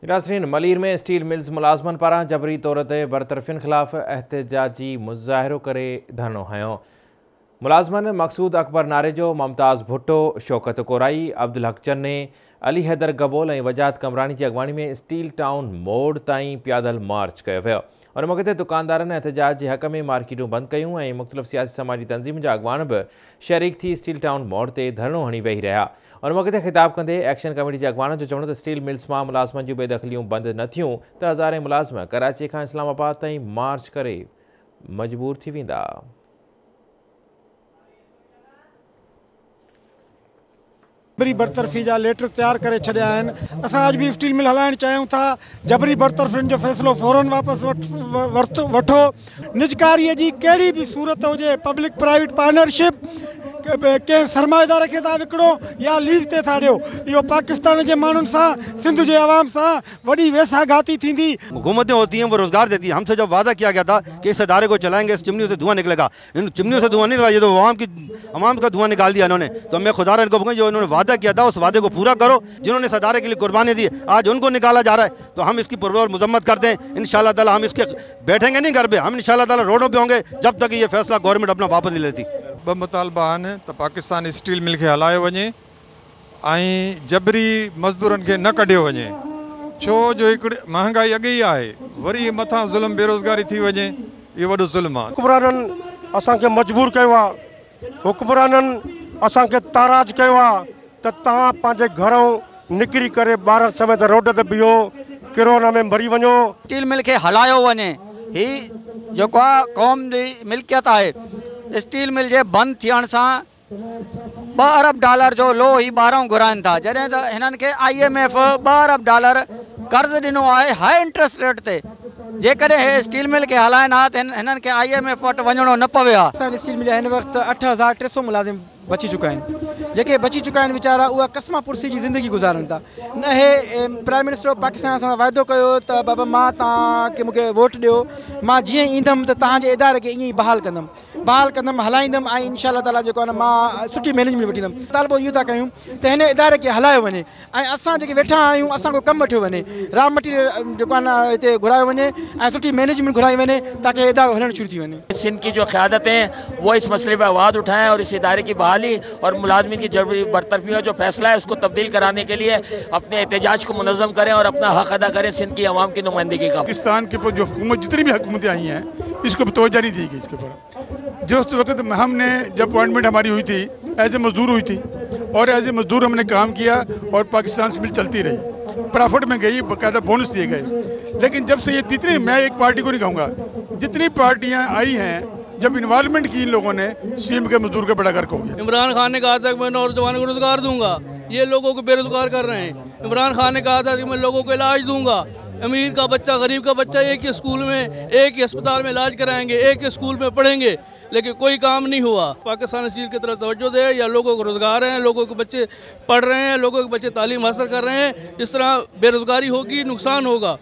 नाज़रीन, मलीर में steel mills मुलाज़मन पारां जबरी तौर ते बरतरफ़िन ख़िलाफ़ एहतजाजी मुज़ाहिरो करे धरनो हयो। मुलाज़मन मक़सूद अकबर नारे जो मुमताज़ भुट्टो, शौकत कोराई, अब्दुल हक चन्ने, अली हैदर गबोल और वजाद कमरानी की अगवानी में स्टील टाउन मोड़ ताईं पैदल मार्च किया वियो। और मौके ते दुकानदारनि एहतजाज के हक़ में मार्केटूं बंद कयूं और मुख़्तलिफ़ सियासी समाजी तंज़ीम जा अगवान भी शरीक थी स्टील टाउन मोड़ ते धरणो हणी वेही रहा। और मौके ते ख़िताब कंदे एक्शन कमेटी के अगवान जो चवणो त स्टील मिल्स में मुलाज़मन जूं बेदखलियूं बंद न थियूं त हज़ारे मुलाज़म कराची खां इस्लामाबाद ताईं मार्च करे मजबूर थी वेंदा। जबरी बरतरफ़ी जा लेटर तैयार करे छॾिया आहिनि। असां अॼु बि स्टील मिल हलाइण चाहियूं था। जबरी बरतरफ़िन जो फ़ैसिलो फ़ौरन वापसि वठो। निजकारीअ जी कहिड़ी बि सूरत हुजे, पब्लिक प्राइवेट पार्टनरशिप कंहिं सरमाएदार खे था विकिणो या लीज़ ते था ॾियो, इहो पाकिस्तान जे माण्हुनि सां, सिंध जे आवाम सां वॾी वेसाघाती थींदी। हुकूमतें होती हैं वो रोज़गार देती हैं। हमसे जब वादा किया गया था कि इस इदारे को चलाएंगे, इस चिमनियों से धुआं निकलेगा, इन चिमनियों से धुआं नहीं निकला, ये तो अवाम का धुआं निकाल दिया इन्होंने। तो मैं खुदा इनको कहूँगा जो इन्होंने वादा किया था उस वादे को पूरा करो। जिन्होंने इस इदारे के लिए कुर्बानी दी आज उनको निकाला जा रहा है, तो हम इसकी पुरज़ोर मजम्मत करते हैं। इंशाअल्लाह ताला हम इसके बैठेंगे नहीं घर पे, हम इंशाअल्लाह ताला रोडों पे होंगे जब तक ये फैसला गवर्नमेंट अपना वापस नहीं लेती। ब मुतालबा आहिनि त पाकिस्तान स्टील मिल खे हलायो वञे ऐं जबरी मज़दूरनि खे न कढियो वञे, छो जो हिकिड़ी महांगाई अॻे ई आहे, वरी मथां ज़ुल्म बेरोज़गारी थी वञे, इहो वॾो ज़ुल्म आहे। हुक्मराननि असांखे मजबूर कयो आहे, हुक्मराननि असांखे ताराज कयो आहे त तव्हां पंहिंजे घरों निकिरी करे ॿारनि समेत रोड ते बीहो, किरोना में मरी वञो। स्टील मिल खे हलायो वञे, ही जेको आहे क़ौम जी मिल्कियत आहे। स्टील मिल जे बंदि थियण सां $2 अरब जो लो ही ॿाहिरां घुराइनि था, जॾहिं त हिननि खे IMF $2 अरब कर्ज़ ॾिनो आहे हाई इंट्रस्ट रेट ते। जेकॾहिं हे स्टील मिल खे हलाइनि हा त हिननि खे IMF वटि वञिणो न पवे हा। असांजे स्टील मिल हिन वक़्तु 8300 मुलाज़िम बची चुका आहिनि। जेके बची चुका आहिनि वीचारा उहा कसमा पुरसी जी ज़िंदगी गुज़ारनि था। न हे प्राइम मिनिस्टर पाकिस्तान सां वाइदो कयो त बाबा मां तव्हांखे मूंखे वोट ॾियो, मां जीअं ईंदुमि त तव्हांजे इदारे खे ईअं ई बहाल कंदुमि हलाईंदुमि ऐं इंशाअल्लाह ताला जेको आहे न मां सुठी मैनेजमेंट वठींदुमि। तालिबो इहो था कयूं त हिन इदारे खे हलायो वञे ऐं असां जेके वेठा आहियूं असां को कमु वठियो वञे, रॉ मटीरियल जेको आहे न हिते घुरायो वञे ऐं सुठी मैनेजमेंट घुराई वञे ताकि इदारो हलणु शुरू थी वञे। सिंध की जो क़यादतें हैं वो इस मसले पर आवाज़ उठाएं और इस इदारे की बहाली और मुलाजमीन की जबरी बरतरफी का जो फैसला है उसको तब्दील कराने के लिए अपने एहतजाज को मुनज़्ज़म करें और अपना हक़ अदा करें सिंध की आवाम की नुमाइंदगी का। पाकिस्तान के ऊपर जो हुकूमत जितनी भी हुकूमतें आई हैं इसको तवज्जो नहीं दी गई। इसके ऊपर जो उस वक्त हमने जब अपॉइंटमेंट हमारी हुई थी एज ए मजदूर हुई थी और एज ए मजदूर हमने काम किया और पाकिस्तान से मिल चलती रही, प्रॉफिट में गई, बाकायदा बोनस दिए गए। लेकिन जब से ये जितनी, मैं एक पार्टी को नहीं कहूँगा, जितनी पार्टियाँ आई हैं जब इन्वॉल्वमेंट की इन लोगों ने, सीएम के मजदूर का बड़ा गर्क हो गया। इमरान खान ने कहा था कि मैं नौजवानों को रोजगार दूंगा, ये लोगों को बेरोजगार कर रहे हैं। इमरान खान ने कहा था कि मैं लोगों को इलाज दूंगा, अमीर का बच्चा गरीब का बच्चा एक ही स्कूल में, एक ही अस्पताल में इलाज कराएंगे, एक ही स्कूल में पढ़ेंगे, लेकिन कोई काम नहीं हुआ। पाकिस्तान स्टील की तरफ तवज्जो दे, या लोगों को रोज़गार है, लोगों के बच्चे पढ़ रहे हैं, लोगों के बच्चे तालीम हासिल कर रहे हैं। इस तरह बेरोज़गारी होगी, नुकसान होगा।